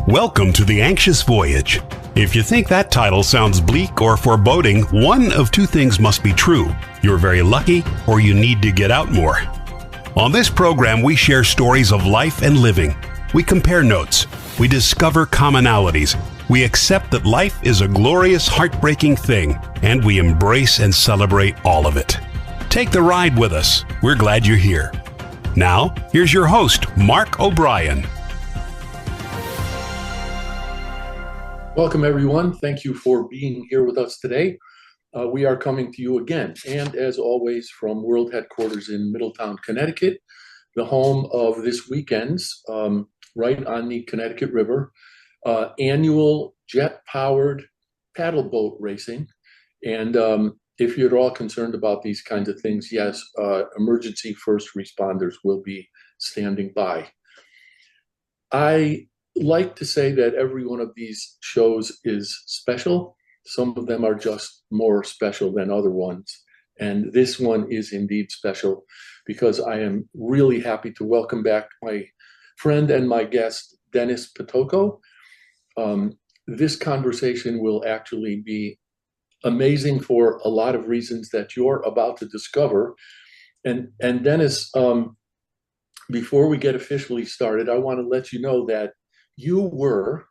Welcome to The Anxious Voyage. If you think that title sounds bleak or foreboding, one of two things must be true. You're very lucky, or you need to get out more. On this program, we share stories of life and living. We compare notes. We discover commonalities. We accept that life is a glorious, heartbreaking thing, and we embrace and celebrate all of it. Take the ride with us. We're glad you're here. Now, here's your host, Mark O'Brien. Welcome, everyone. Thank you for being here with us today. We are coming to you again, and as always, from World Headquarters in Middletown, Connecticut, the home of this weekend's, right on the Connecticut River, annual jet-powered paddle boat racing. And if you're at all concerned about these kinds of things, yes, emergency first responders will be standing by. I like to say that every one of these shows is special. Some of them are just more special than other ones. And this one is indeed special because I am really happy to welcome back my friend and my guest, Dennis Pitocco. This conversation will actually be amazing for a lot of reasons that you're about to discover. And Dennis, before we get officially started, I want to let you know that you were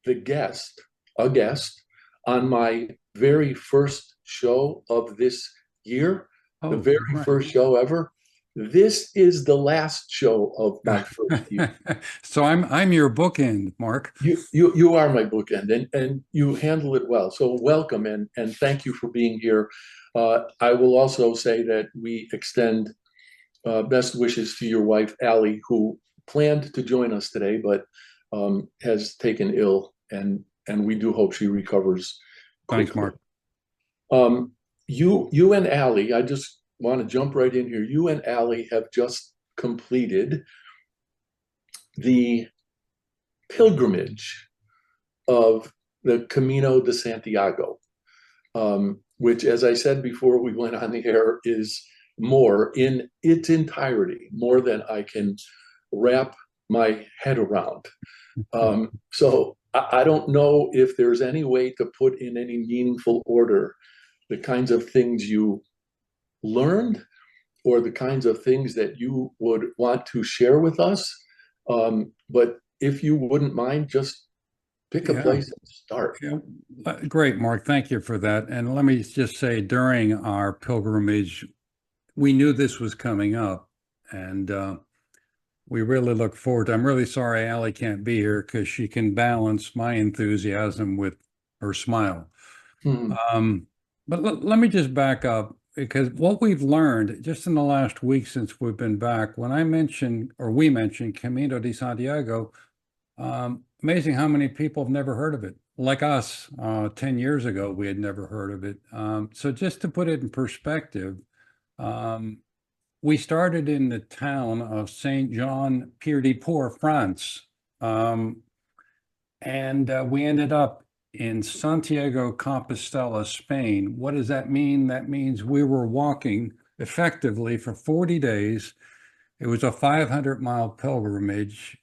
a guest on my very first show of this year, the very first show ever. This is the last show of my first year. So I'm your bookend, Mark. You are my bookend, and you handle it well. So welcome, and thank you for being here. I will also say that we extend best wishes to your wife, Allie, who planned to join us today, but has taken ill, and we do hope she recovers quickly. Thanks, Mark. You and Allie, I just want to jump right in here. You and Allie have just completed the pilgrimage of the Camino de Santiago, which, as I said before we went on the air, is more in its entirety, more than I can wrap my head around. So I don't know if there's any way to put in any meaningful order the kinds of things you learned or the kinds of things that you would want to share with us. But if you wouldn't mind, just pick a place and start. Great, Mark. Thank you for that. And let me just say, during our pilgrimage, we knew this was coming up, and we really look forward to it. I'm really sorry Allie can't be here because she can balance my enthusiasm with her smile. But let me just back up, because what we've learned just in the last week since we've been back, when we mentioned Camino de Santiago, amazing how many people have never heard of it. Like us, 10 years ago, we had never heard of it. So just to put it in perspective, we started in the town of Saint-Jean-Pied-de-Port, France, and we ended up in Santiago Compostela, Spain. What does that mean? That means we were walking effectively for 40 days. It was a 500-mile pilgrimage,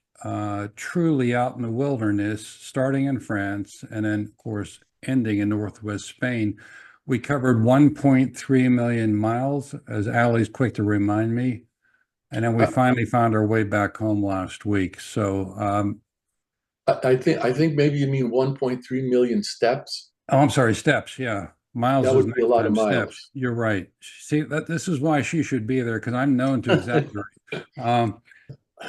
truly out in the wilderness, starting in France and then, of course, ending in northwest Spain. We covered 1.3 million miles, as Allie's quick to remind me. And then we finally found our way back home last week. So I think maybe you mean 1.3 million steps. Oh, I'm sorry, steps. Yeah. Miles that would be a lot of miles. Steps. You're right. See, this is why she should be there, because I'm known to exaggerate.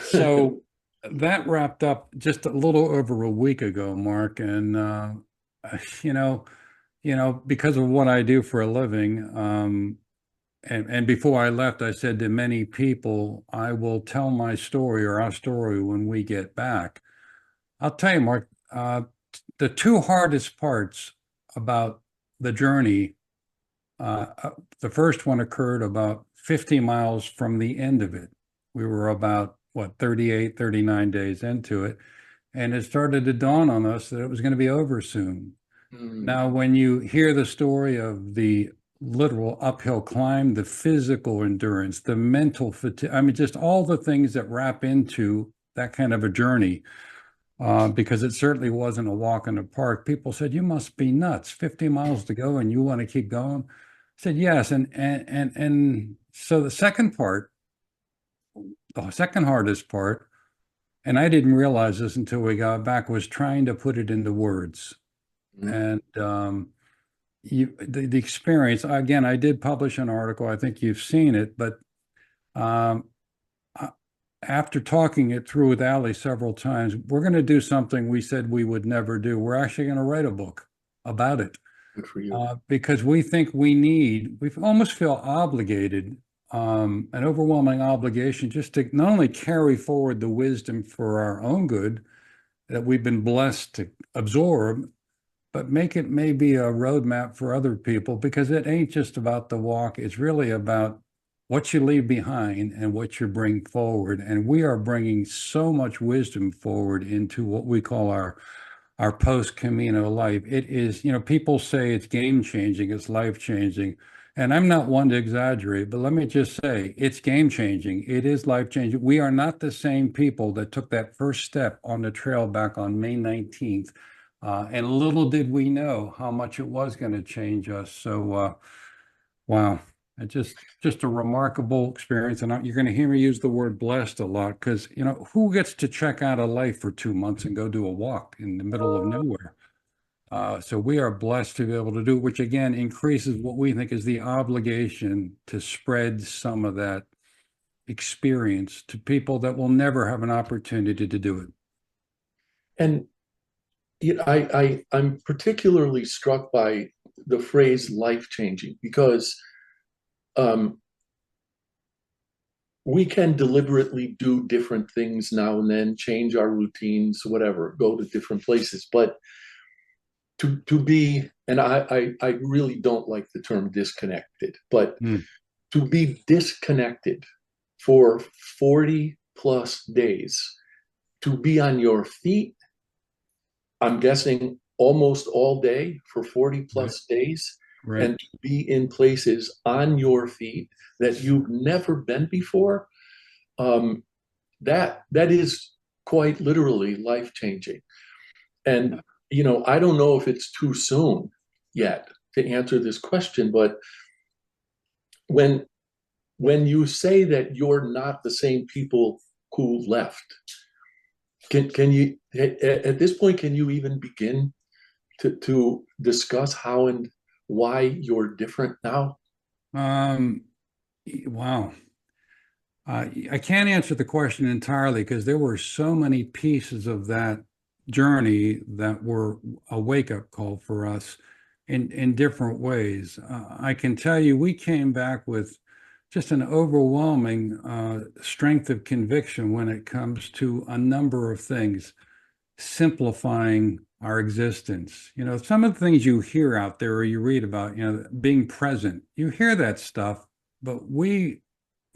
So that wrapped up just a little over a week ago, Mark. And, because of what I do for a living, and before I left, I said to many people, I will tell my story or our story when we get back. I'll tell you, Mark, the two hardest parts about the journey, the first one occurred about 50 miles from the end of it. We were about, 38, 39 days into it. And it started to dawn on us that it was going to be over soon. Now, when you hear the story of the literal uphill climb, the physical endurance, the mental fatigue, I mean, just all the things that wrap into that kind of a journey, because it certainly wasn't a walk in the park. People said, "You must be nuts, 50 miles to go and you want to keep going?" I said, "Yes." And so the second part, the second hardest part, and I didn't realize this until we got back, was trying to put it into words. Mhm. And the experience, again, I did publish an article. I think you've seen it, but um, uh, after talking it through with Ali several times, we're going to do something we said we would never do. We're actually going to write a book about it, Good for you. because we think we almost feel obligated, an overwhelming obligation, just to not only carry forward the wisdom for our own good that we've been blessed to absorb, but make it maybe a roadmap for other people, because it ain't just about the walk. It's really about what you leave behind and what you bring forward. And we are bringing so much wisdom forward into what we call our post Camino life. It is, people say it's game changing, it's life changing. And I'm not one to exaggerate, but let me just say it's game changing. It is life changing. We are not the same people that took that first step on the trail back on May 19th. And little did we know how much it was going to change us. So, wow, it just a remarkable experience. And you're going to hear me use the word blessed a lot, because, who gets to check out of life for 2 months and go do a walk in the middle of nowhere? So we are blessed to be able to do, which again increases what we think is the obligation to spread some of that experience to people that will never have an opportunity to do it. And I'm particularly struck by the phrase life changing, because um, we can deliberately do different things now and then, change our routines, whatever, go to different places. But to be, and I really don't like the term disconnected, but Mm, to be disconnected for 40 plus days, to be on your feet, I'm guessing almost all day for 40 right, plus days, right. and to be in places on your feet that you've never been before, um, that is quite literally life changing. And I don't know if it's too soon yet to answer this question, but when when you say that you're not the same people who left, can you at this point can you even begin to discuss how and why you're different now? Um, wow. I can't answer the question entirely, because there were so many pieces of that journey that were a wake-up call for us in different ways. I can tell you, we came back with just an overwhelming strength of conviction when it comes to a number of things, simplifying our existence. Some of the things you hear out there or you read about, being present, you hear that stuff, but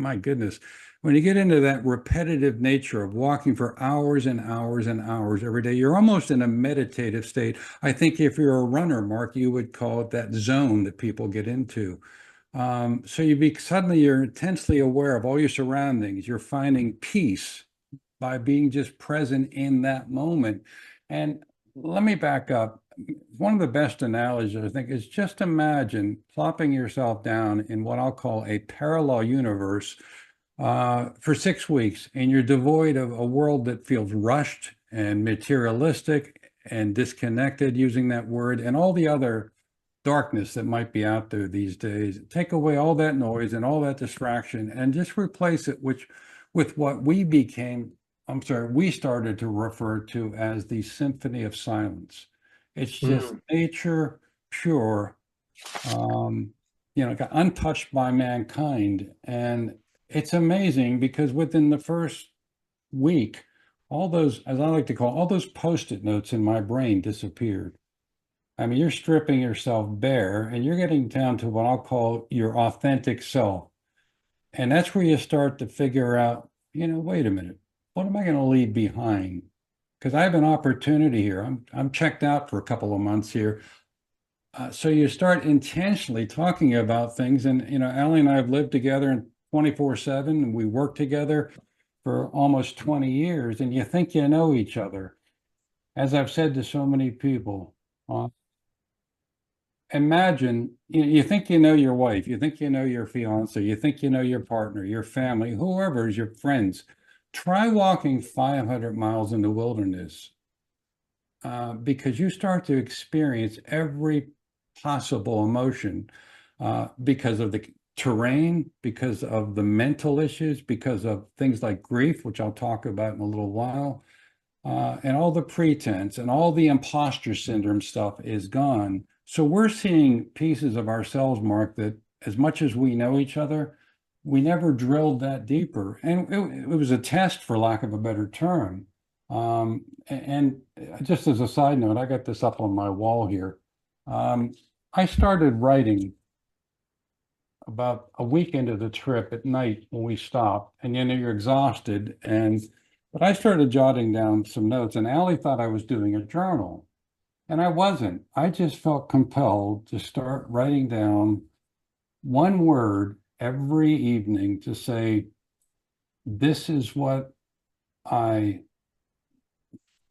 my goodness, when you get into that repetitive nature of walking for hours and hours and hours every day, you're almost in a meditative state. I think if you're a runner, Mark, you would call it that zone that people get into. So suddenly you're intensely aware of all your surroundings. You're finding peace by being just present in that moment. And let me back up. One of the best analogies, I think, is just imagine plopping yourself down in what I'll call a parallel universe for 6 weeks, and you're devoid of a world that feels rushed and materialistic and disconnected, using that word, and all the other darkness that might be out there these days. Take away all that noise and all that distraction and just replace it with what we started to refer to as the symphony of silence. It's just Mm. nature pure, um, untouched by mankind. And it's amazing, because within the first week, all those, as I like to call, all those post-it notes in my brain disappeared. I mean, you're stripping yourself bare and you're getting down to what I'll call your authentic self. And that's where you start to figure out, wait a minute, what am I going to leave behind? Because I have an opportunity here. I'm checked out for a couple of months here. So you start intentionally talking about things. And, Allie and I have lived together 24/7, and we work together for almost 20 years. And you think you know each other. as I've said to so many people, imagine you think you know your wife, you think you know your fiance, you think you know your partner, your family, whoever is your friends. Try walking 500 miles in the wilderness, because you start to experience every possible emotion, because of the terrain, because of the mental issues, because of things like grief, which I'll talk about in a little while, and all the pretense and all the imposter syndrome stuff is gone. So we're seeing pieces of ourselves, Mark, that as much as we know each other, we never drilled that deeper. And it was a test, for lack of a better term. And just as a side note, I got this up on my wall here. I started writing about a week into the trip at night when we stopped, and you're exhausted. But I started jotting down some notes, and Allie thought I was doing a journal, and I wasn't. I just felt compelled to start writing down one word every evening to say, this is what I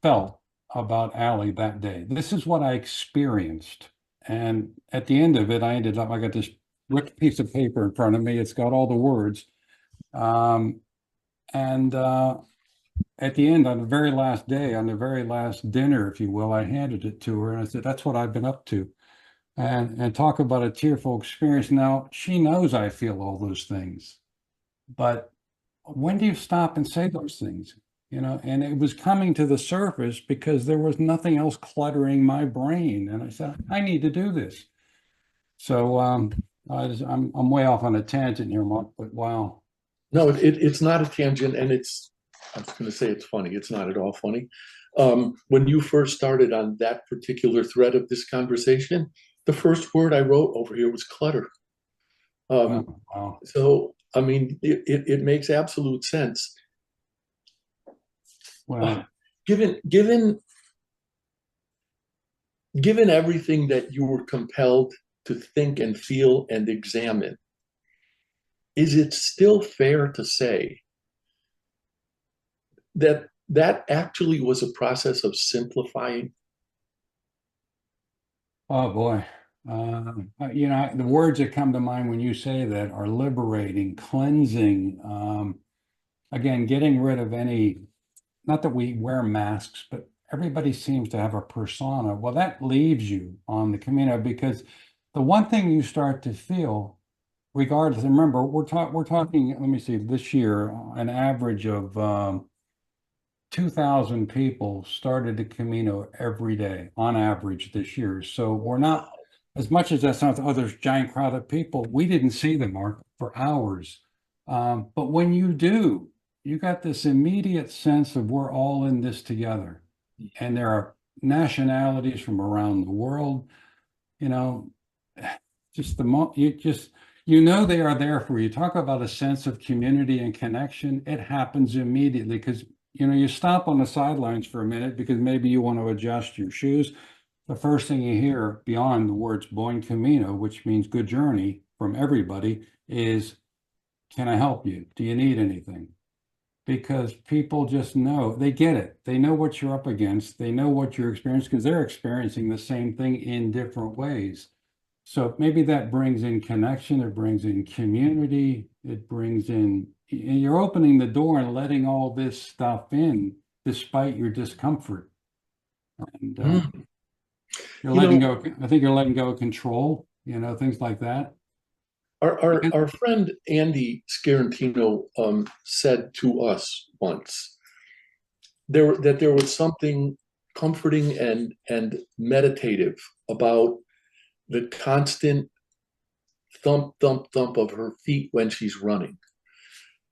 felt about Allie that day. This is what I experienced. And at the end of it, I got this ripped piece of paper in front of me. It's got all the words. And at the end, on the very last day, on the very last dinner, if you will, I handed it to her and I said, that's what I've been up to. And talk about a tearful experience. Now, she knows I feel all those things, but when do you stop and say those things? And it was coming to the surface because there was nothing else cluttering my brain. And I said, I need to do this. So I'm way off on a tangent here, Mark, but wow. No, it's not a tangent, and I was going to say it's funny. It's not at all funny. When you first started on that particular thread of this conversation, the first word I wrote over here was clutter. Wow. So, I mean, it makes absolute sense. Wow. Given everything that you were compelled to think and feel and examine, is it still fair to say that actually was a process of simplifying? Oh boy. The words that come to mind when you say that are liberating, cleansing, again, getting rid of any, not that we wear masks, but everybody seems to have a persona. Well, that leaves you on the Camino, because the one thing you start to feel, regardless, and remember, we're talking, let me see, this year, an average of 2,000 people started the Camino every day on average this year. So we're not, as much as that sounds, oh, there's a giant crowd of people, we didn't see them, Mark, for hours. But when you do, you got this immediate sense of we're all in this together. And there are nationalities from around the world, just they are there for you. Talk about a sense of community and connection. It happens immediately because, you stop on the sidelines for a minute because maybe you want to adjust your shoes. The first thing you hear beyond the words Buen Camino, which means good journey from everybody, is, can I help you? Do you need anything? Because people just know, they get it. They know what you're up against. They know what you're experiencing because they're experiencing the same thing in different ways. So maybe that brings in connection, it brings in community, it brings in, you're opening the door and letting all this stuff in despite your discomfort. And you're letting go, I think you're letting go of control, things like that. Our friend Andy Scarantino said to us once that there was something comforting and meditative about the constant thump, thump, thump of her feet when she's running.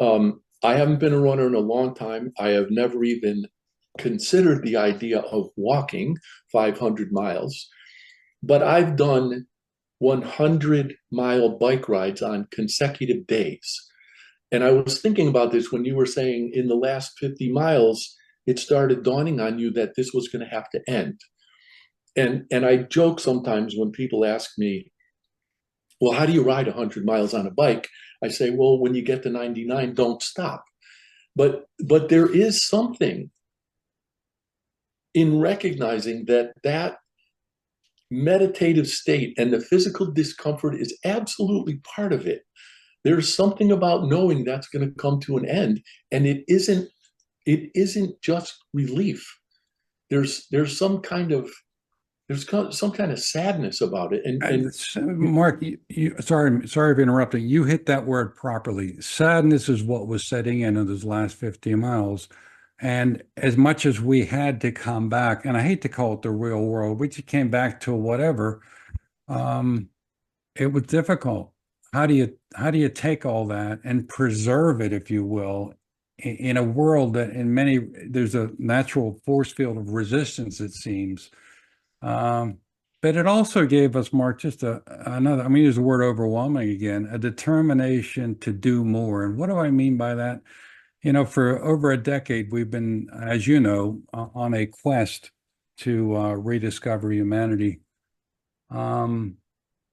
I haven't been a runner in a long time. I have never even considered the idea of walking 500 miles, but I've done 100-mile bike rides on consecutive days. And I was thinking about this when you were saying in the last 50 miles, it started dawning on you that this was going to have to end. And I joke sometimes when people ask me, well, how do you ride 100 miles on a bike? I say, well, when you get to 99, don't stop. But there is something in recognizing that that meditative state and the physical discomfort is absolutely part of it. There's something about knowing that's going to come to an end, and it isn't just relief. There's some kind of sadness about it. And Mark, sorry for interrupting. You hit that word properly. Sadness is what was setting in those last 50 miles. And as much as we had to come back, and I hate to call it the real world, we just came back to whatever. It was difficult. How do you take all that and preserve it, if you will, in a world that there's a natural force field of resistance, it seems. But it also gave us, Mark, just another, I'm going to use the word overwhelming again, a determination to do more. And what do I mean by that? For over a decade, we've been, as you know, on a quest to rediscover humanity. And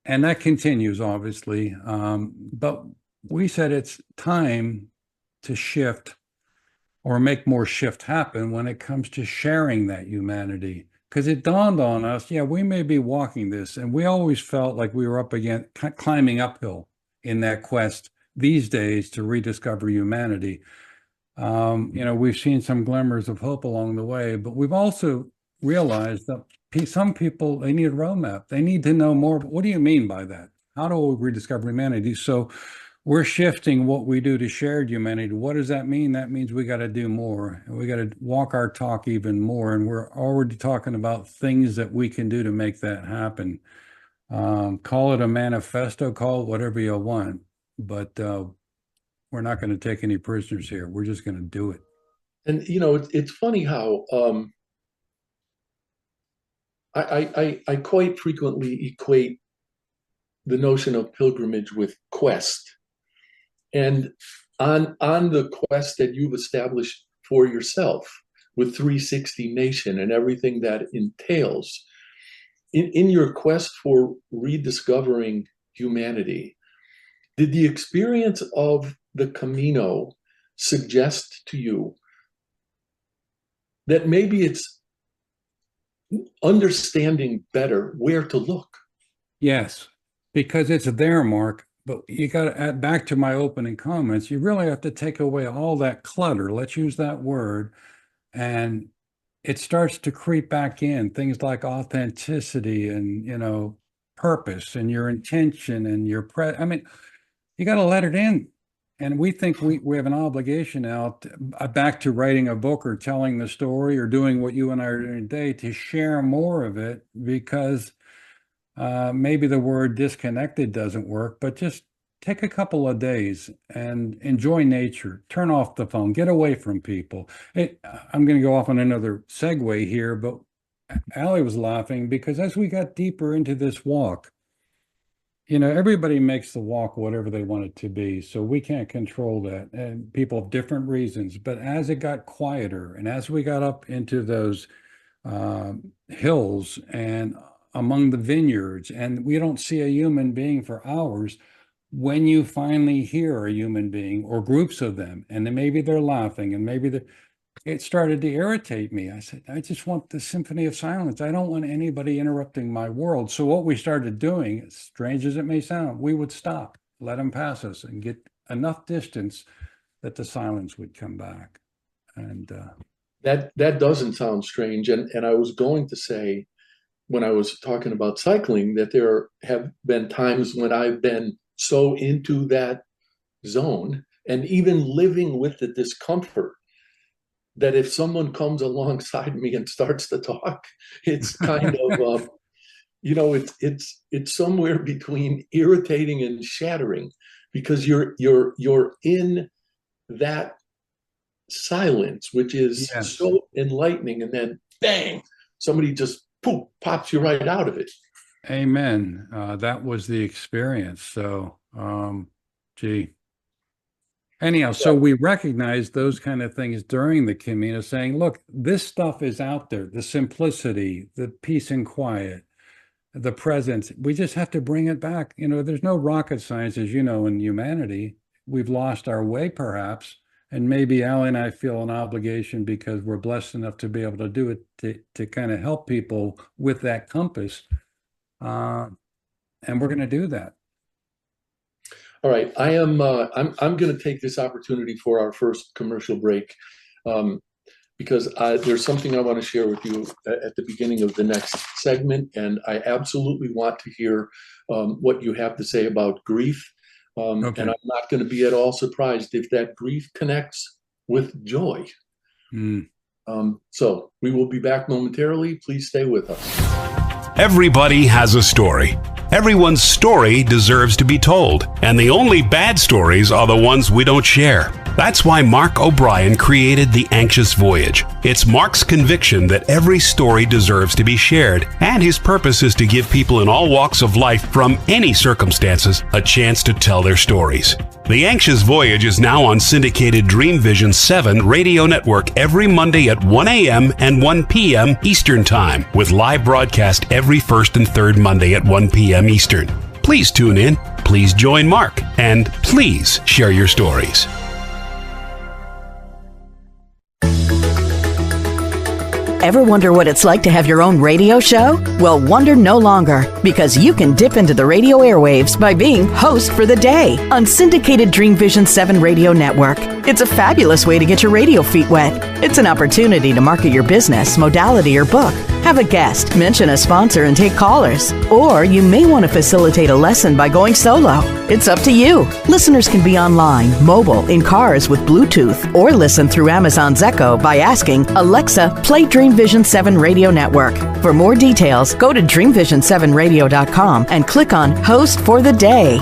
that continues, obviously. But we said it's time to shift or make more shift happen when it comes to sharing that humanity. Because it dawned on us, yeah, we may be walking this, and we always felt like we were up against climbing uphill in that quest these days to rediscover humanity. We've seen some glimmers of hope along the way, but we've also realized that some people, they need a roadmap. They need to know more. But what do you mean by that? How do we rediscover humanity? So we're shifting what we do to shared humanity. What does that mean? That means we got to do more. We got to walk our talk even more. And we're already talking about things that we can do to make that happen. Call it a manifesto, call it whatever you want. But we're not going to take any prisoners here. We're just going to do it. And, it's funny how I quite frequently equate the notion of pilgrimage with quest. And on the quest that you've established for yourself with 360 Nation and everything that entails, in your quest for rediscovering humanity, did the experience of the Camino suggest to you that maybe it's understanding better where to look? Yes, because it's there, Mark. But you got to add back to my opening comments. You really have to take away all that clutter. Let's use that word. And it starts to creep back in things like authenticity and, purpose and your intention and you got to let it in. And we think we have an obligation now back to writing a book or telling the story or doing what you and I are doing today to share more of it, because maybe the word disconnected doesn't work, but just take a couple of days and enjoy nature, turn off the phone, get away from people. I'm going to go off on another segue here, but Allie was laughing because as we got deeper into this walk, everybody makes the walk whatever they want it to be. So we can't control that. And people have different reasons. But as it got quieter and as we got up into those hills and among the vineyards, and we don't see a human being for hours, when you finally hear a human being or groups of them, and then maybe they're laughing and it started to irritate me. I said, I just want the symphony of silence. I don't want anybody interrupting my world. So what we started doing, as strange as it may sound, we would stop, let them pass us and get enough distance that the silence would come back. And that doesn't sound strange. And I was going to say, when I was talking about cycling, that there have been times when I've been so into that zone and even living with the discomfort that if someone comes alongside me and starts to talk, it's kind of, it's somewhere between irritating and shattering, because you're in that silence, which is so enlightening, and then bang, somebody just poof, pops you right out of it. Amen. That was the experience. So, anyhow, so we recognize those kind of things during the Camino, saying, look, this stuff is out there, the simplicity, the peace and quiet, the presence. We just have to bring it back. There's no rocket science, as you know, in humanity. We've lost our way, perhaps, And maybe Al and I feel an obligation because we're blessed enough to be able to do it to kind of help people with that compass. And we're going to do that. All right, I'm going to take this opportunity for our first commercial break, because there's something I want to share with you at the beginning of the next segment, and I absolutely want to hear what you have to say about grief. Okay. And I'm not going to be at all surprised if that grief connects with joy. So we will be back momentarily. Please stay with us. Everybody has a story. Everyone's story deserves to be told, and the only bad stories are the ones we don't share. That's why Mark O'Brien created The Anxious Voyage. It's Mark's conviction that every story deserves to be shared, and his purpose is to give people in all walks of life from any circumstances a chance to tell their stories. The Anxious Voyage is now on syndicated Dream Vision 7 radio network every Monday at 1 a.m. and 1 p.m. Eastern Time, with live broadcast every first and third Monday at 1 p.m. Eastern. Please tune in, please join Mark, and please share your stories. Ever wonder what it's like to have your own radio show? Well, wonder no longer, because you can dip into the radio airwaves by being host for the day on syndicated Dream Vision 7 radio network. It's a fabulous way to get your radio feet wet. It's an opportunity to market your business, modality, or book. Have a guest, mention a sponsor, and take callers. Or you may want to facilitate a lesson by going solo. It's up to you. Listeners can be online, mobile, in cars with Bluetooth, or listen through Amazon's Echo by asking, Alexa, play Dream Vision 7 Radio Network. For more details, go to dreamvision7radio.com and click on Host for the Day.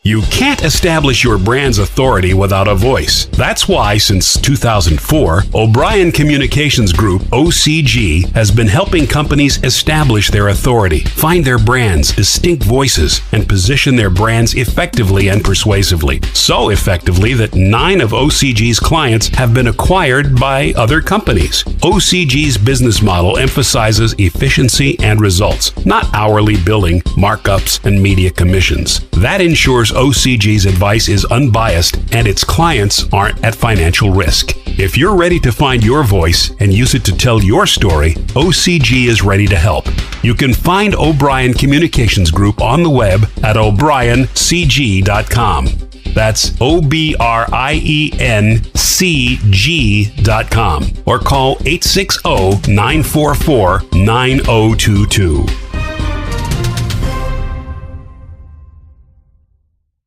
You can't establish your brand's authority without a voice. That's why, since 2004, O'Brien Communications Group, OCG, has been helping companies establish their authority, find their brand's distinct voices, and position their brands effectively and persuasively. So effectively that 9 of OCG's clients have been acquired by other companies. OCG's business model emphasizes efficiency and results, not hourly billing, markups, and media commissions. That ensures OCG's advice is unbiased and its clients aren't at financial risk. If you're ready to find your voice and use it to tell your story, OCG is ready to help. You can find O'Brien Communications Group on the web at o'briencg.com. That's OBRIENCG.com, or call 860-944-9022.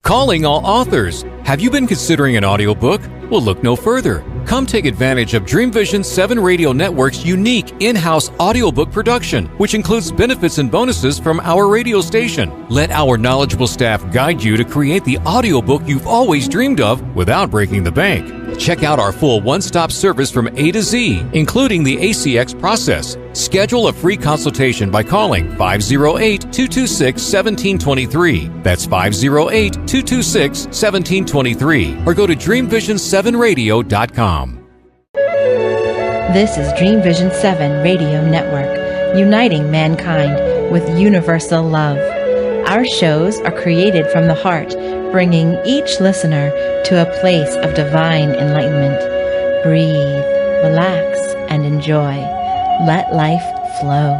Calling all authors. Have you been considering an audiobook? Well, look no further. Come take advantage of Dream Vision 7 Radio Network's unique in-house audiobook production, which includes benefits and bonuses from our radio station. Let our knowledgeable staff guide you to create the audiobook you've always dreamed of without breaking the bank. Check out our full one-stop service from A to Z, including the ACX process. Schedule a free consultation by calling 508-226-1723. That's 508-226-1723. Or go to dreamvision7radio.com. This is Dream Vision 7 Radio Network, uniting mankind with universal love. Our shows are created from the heart, bringing each listener to a place of divine enlightenment. Breathe, relax, and enjoy. Let life flow.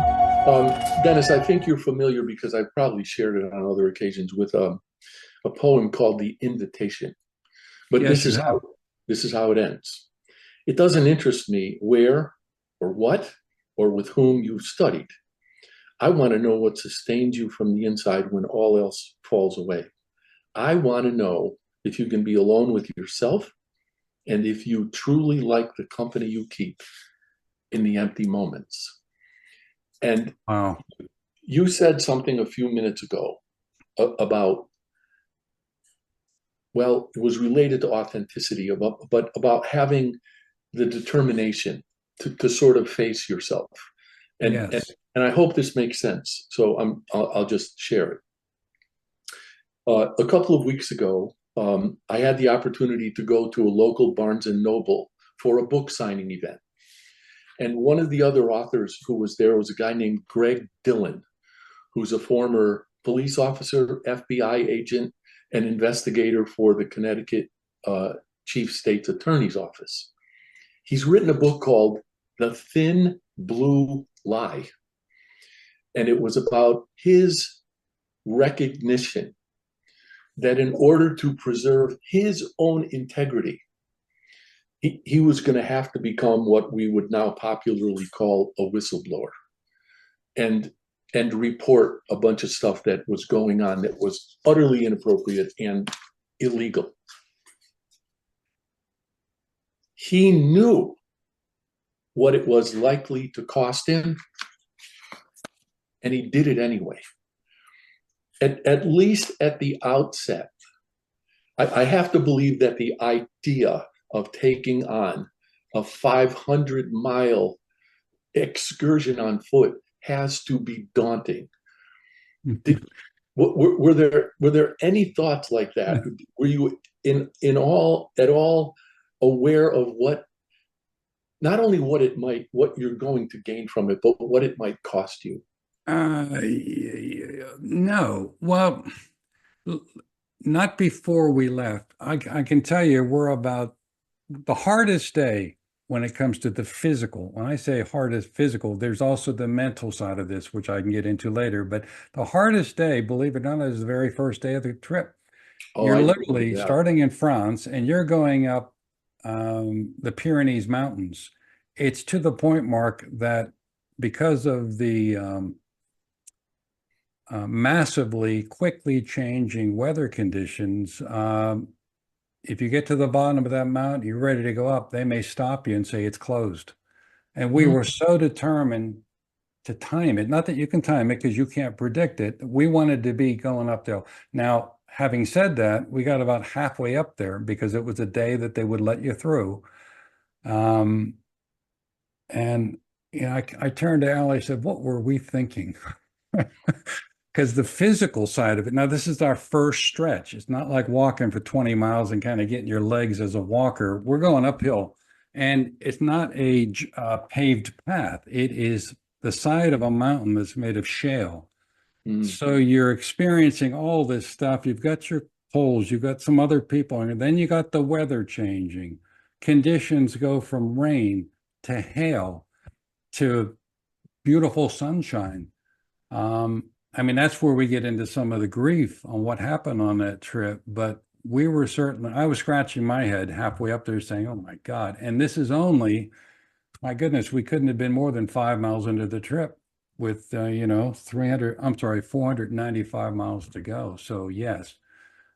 Dennis, I think you're familiar, because I've probably shared it on other occasions, with a poem called The Invitation. But Yes, this is how it ends. It doesn't interest me where or what or with whom you've studied. I want to know what sustains you from the inside when all else falls away. I want to know if you can be alone with yourself, and if you truly like the company you keep in the empty moments. And Wow. you said something a few minutes ago about, well, it was related to authenticity, but about having the determination to sort of face yourself. And, Yes. and I hope this makes sense. So I'll just share it. A couple of weeks ago, I had the opportunity to go to a local Barnes & Noble for a book signing event. And one of the other authors who was there was a guy named Greg Dillon, who's a former police officer, FBI agent, and investigator for the Connecticut Chief State's Attorney's Office. He's written a book called The Thin Blue Lie. And it was about his recognition that in order to preserve his own integrity, he was going to have to become what we would now popularly call a whistleblower and report a bunch of stuff that was going on that was utterly inappropriate and illegal. He knew what it was likely to cost him, and he did it anyway. At least at the outset, I have to believe that the idea of taking on a 500-mile excursion on foot has to be daunting. Were there any thoughts like that? Were you at all aware of what, not only what you're going to gain from it, but what it might cost you? No. Well, not before we left. I can tell you we're about the hardest day when it comes to the physical. When I say hardest physical, there's also the mental side of this, which I can get into later. But the hardest day, believe it or not, is the very first day of the trip. You're literally starting in France and you're going up the Pyrenees Mountains. It's to the point, Mark, that because of the massively, quickly changing weather conditions, if you get to the bottom of that mountain, you're ready to go up, they may stop you and say it's closed. And we were so determined to time it, not that you can time it because you can't predict it. We wanted to be going up there. Now, having said that, we got about halfway up there because it was a day that they would let you through. And you know, I turned to Al, I said, what were we thinking? Because the physical side of it, now this is our first stretch. It's not like walking for 20 miles and kind of getting your legs as a walker. We're going uphill, and it's not a paved path. It is the side of a mountain that's made of shale. So you're experiencing all this stuff. You've got your poles, you've got some other people, and then you got the weather changing. Conditions go from rain to hail to beautiful sunshine. I mean, that's where we get into some of the grief on what happened on that trip. But we were certainly, I was scratching my head halfway up there saying, oh my God. And this is only, my goodness, we couldn't have been more than 5 miles into the trip with, 495 miles to go. So yes,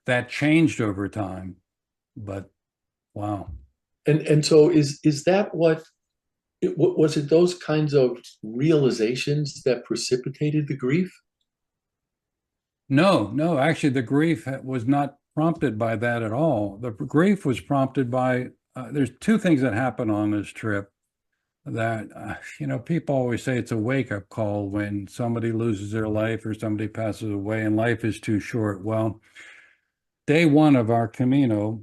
that changed over time, but wow. And so is that what was it, those kinds of realizations that precipitated the grief? No, actually the grief was not prompted by that at all. The grief was prompted by, there's two things that happen on this trip that, people always say it's a wake-up call when somebody loses their life or somebody passes away and life is too short. Well, day one of our Camino,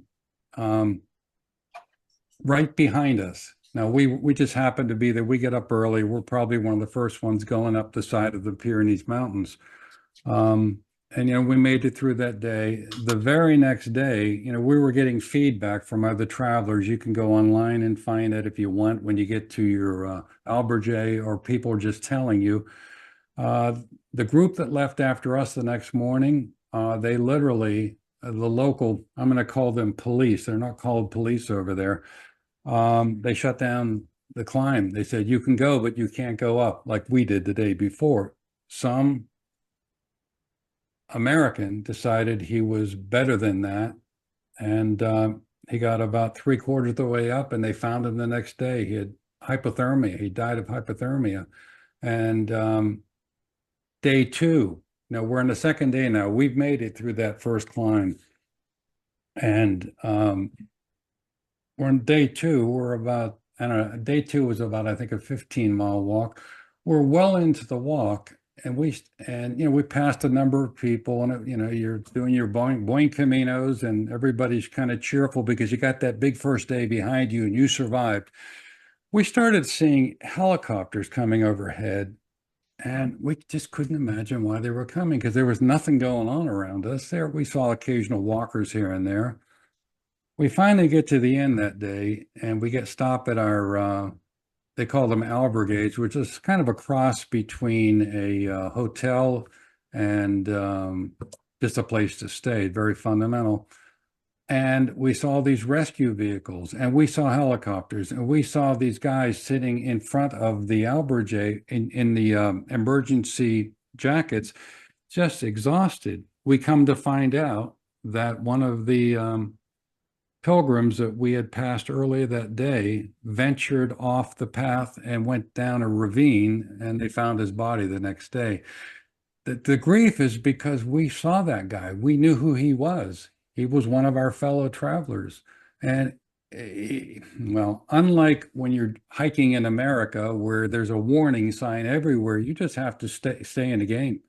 right behind us. Now, we just happened to be there. We get up early. We're probably one of the first ones going up the side of the Pyrenees Mountains. And, we made it through that day. The very next day, we were getting feedback from other travelers. You can go online and find it if you want when you get to your albergue, or people just telling you. The group that left after us the next morning, they literally, the local, I'm going to call them police. They're not called police over there. They shut down the climb. They said, you can go, but you can't go up like we did the day before. Some American decided he was better than that. And he got about 3/4 of the way up and they found him the next day. He had hypothermia. He died of hypothermia. And day two, now we're on the second day now. We've made it through that first climb. And we're on day two. We're about, day two was about, I think, a 15-mile walk. We're well into the walk. And we passed a number of people, and you're doing your Buen Caminos, and everybody's kind of cheerful because you got that big first day behind you and you survived. We started seeing helicopters coming overhead, And we just couldn't imagine why they were coming because there was nothing going on around us. There, we saw occasional walkers here and there. We finally get to the end that day and we get stopped at our, they call them albergues, which is kind of a cross between a hotel and just a place to stay, very fundamental. And we saw these rescue vehicles and we saw helicopters and we saw these guys sitting in front of the albergue in the emergency jackets, just exhausted. We come to find out that one of the pilgrims that we had passed earlier that day ventured off the path and went down a ravine, and they found his body the next day. The grief is because we saw that guy. We knew who he was. He was one of our fellow travelers. And well, unlike when you're hiking in America where there's a warning sign everywhere, you just have to stay in the game.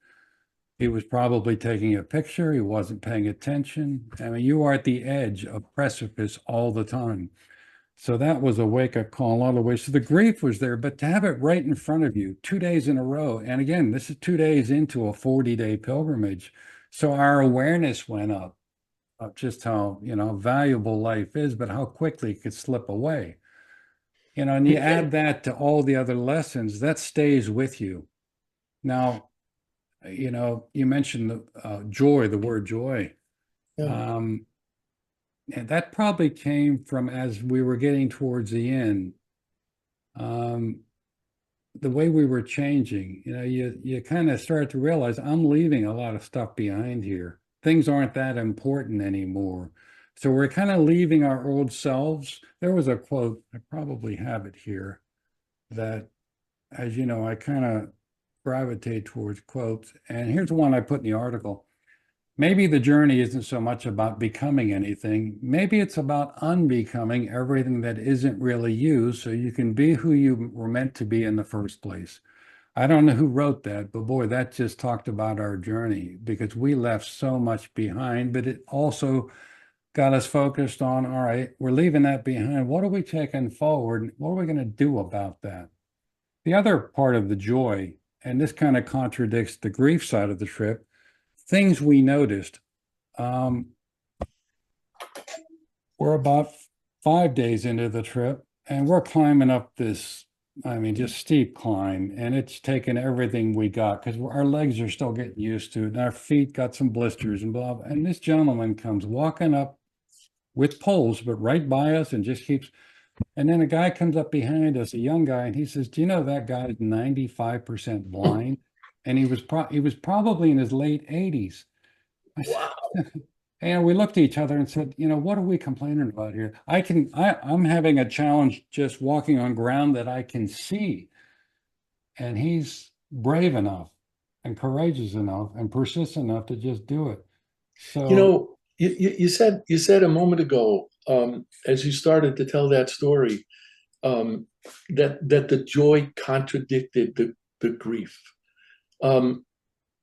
He was probably taking a picture. He wasn't paying attention. I mean, you are at the edge of precipice all the time. So that was a wake-up call in a lot of ways. So the grief was there, but to have it right in front of you 2 days in a row, and again, this is 2 days into a 40-day pilgrimage. So our awareness went up of just how, valuable life is, but how quickly it could slip away. And you add that to all the other lessons, that stays with you. Now, you mentioned the joy, the word joy. Yeah. And that probably came from as we were getting towards the end, the way we were changing. You kind of start to realize I'm leaving a lot of stuff behind here. Things aren't that important anymore. So we're kind of leaving our old selves. There was a quote, I probably have it here, that, as you know, I kind of gravitate towards quotes. And here's one I put in the article. Maybe the journey isn't so much about becoming anything. Maybe it's about unbecoming everything that isn't really you, so you can be who you were meant to be in the first place. I don't know who wrote that, but boy, that just talked about our journey because we left so much behind, but it also got us focused on, all right, we're leaving that behind. What are we taking forward? What are we going to do about that? The other part of the joy, and this kind of contradicts the grief side of the trip, things we noticed. We're about 5 days into the trip and we're climbing up this, just steep climb, and it's taken everything we got because our legs are still getting used to it and our feet got some blisters and blah, blah. And this gentleman comes walking up with poles, but right by us and just keeps, and then a guy comes up behind us, a young guy, and he says, do you know that guy is 95% blind? And he was probably in his late 80s. Wow. And we looked at each other and said, what are we complaining about here? I'm having a challenge just walking on ground that I can see. And he's brave enough and courageous enough and persistent enough to just do it. So you said a moment ago, as you started to tell that story, that the joy contradicted the grief.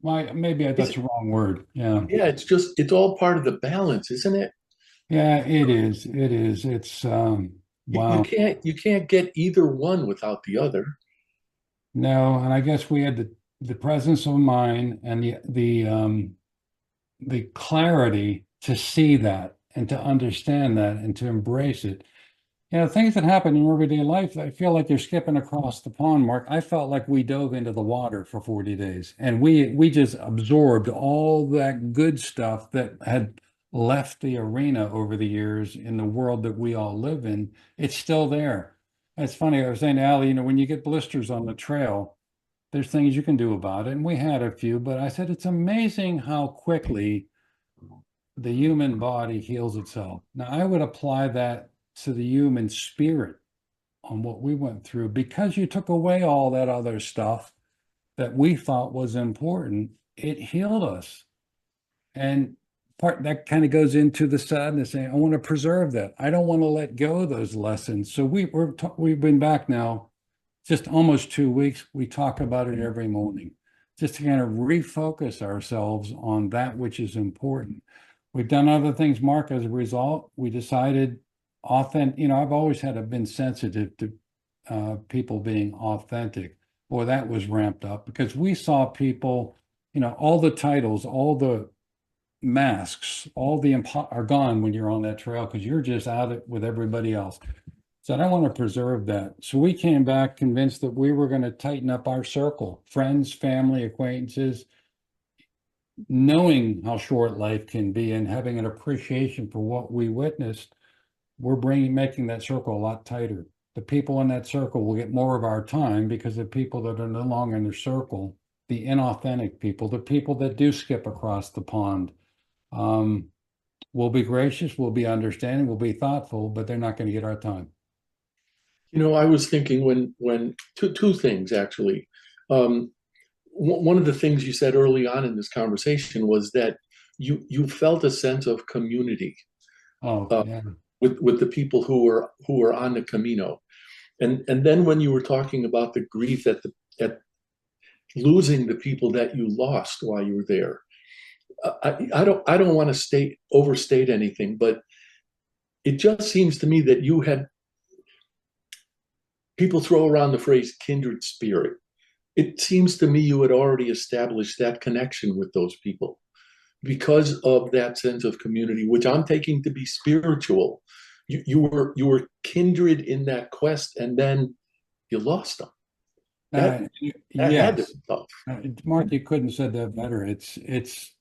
Maybe that's the wrong word. Yeah. Yeah, it's all part of the balance, isn't it? Yeah, it is. It is. It's wow. You can't get either one without the other. No, and I guess we had the presence of mind and the clarity to see that and to understand that and to embrace it. Things that happen in everyday life, I feel like you're skipping across the pond, Mark. I felt like we dove into the water for 40 days and we just absorbed all that good stuff that had left the arena over the years in the world that we all live in. It's still there. It's funny, I was saying to Allie, when you get blisters on the trail, there's things you can do about it. And we had a few, but I said, it's amazing how quickly the human body heals itself. Now, I would apply that to the human spirit on what we went through, because you took away all that other stuff that we thought was important. It healed us. And part that kind of goes into the sadness, saying, I want to preserve that. I don't want to let go of those lessons. So we've been back now just almost 2 weeks. We talk about it every morning, just to kind of refocus ourselves on that which is important. We've done other things, Mark, as a result. We decided I've always been sensitive to people being authentic. or that was ramped up because we saw people, all the titles, all the masks, all the are gone when you're on that trail because you're just out with everybody else. So I want to preserve that. So we came back convinced that we were going to tighten up our circle, friends, family, acquaintances, knowing how short life can be and having an appreciation for what we witnessed. We're making that circle a lot tighter. The people in that circle will get more of our time because the people that are no longer in the circle, the inauthentic people, the people that do skip across the pond, will be gracious, will be understanding, will be thoughtful, but they're not going to get our time. I was thinking when two things actually. One of the things you said early on in this conversation was that you felt a sense of community with the people who were on the Camino, and then when you were talking about the grief at losing the people that you lost while you were there, I don't want to overstate anything, but it just seems to me that you had. People throw around the phrase kindred spirit. It seems to me you had already established that connection with those people because of that sense of community, which I'm taking to be spiritual. You were kindred in that quest, and then you lost them. That had to be tough. Mark, you couldn't have said that better. It's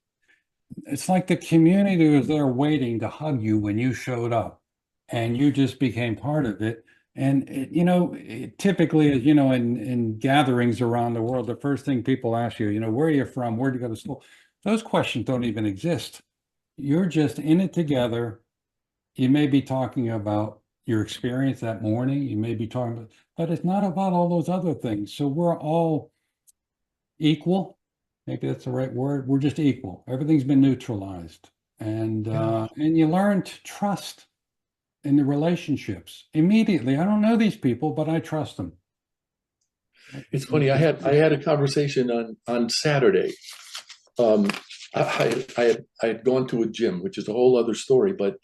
like the community was there waiting to hug you when you showed up, and you just became part of it. And, typically, in gatherings around the world, the first thing people ask you, where are you from? Where did you go to school? Those questions don't even exist. You're just in it together. You may be talking about your experience that morning. You may be talking about, but it's not about all those other things. So we're all equal. Maybe that's the right word. We're just equal. Everything's been neutralized. And you learn to trust in the relationships immediately. I don't know these people, but I trust them. It's funny. I had a conversation on Saturday. I had gone to a gym, which is a whole other story, but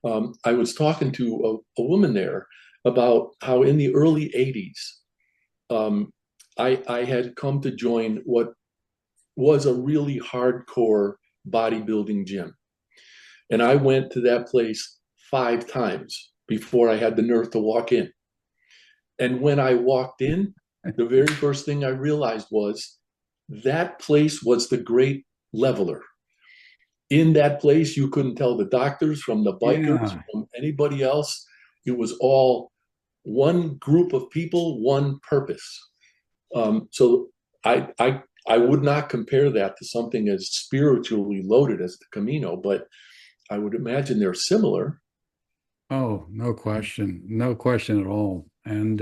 I was talking to a woman there about how in the early 80s, I had come to join what was a really hardcore bodybuilding gym. And I went to that place 5 times before I had the nerve to walk in. And when I walked in, the very first thing I realized was that place was the great leveler. In that place, you couldn't tell the doctors from the bikers, from anybody else. It was all one group of people, one purpose. So I would not compare that to something as spiritually loaded as the Camino, but I would imagine they're similar. Oh, no question at all. And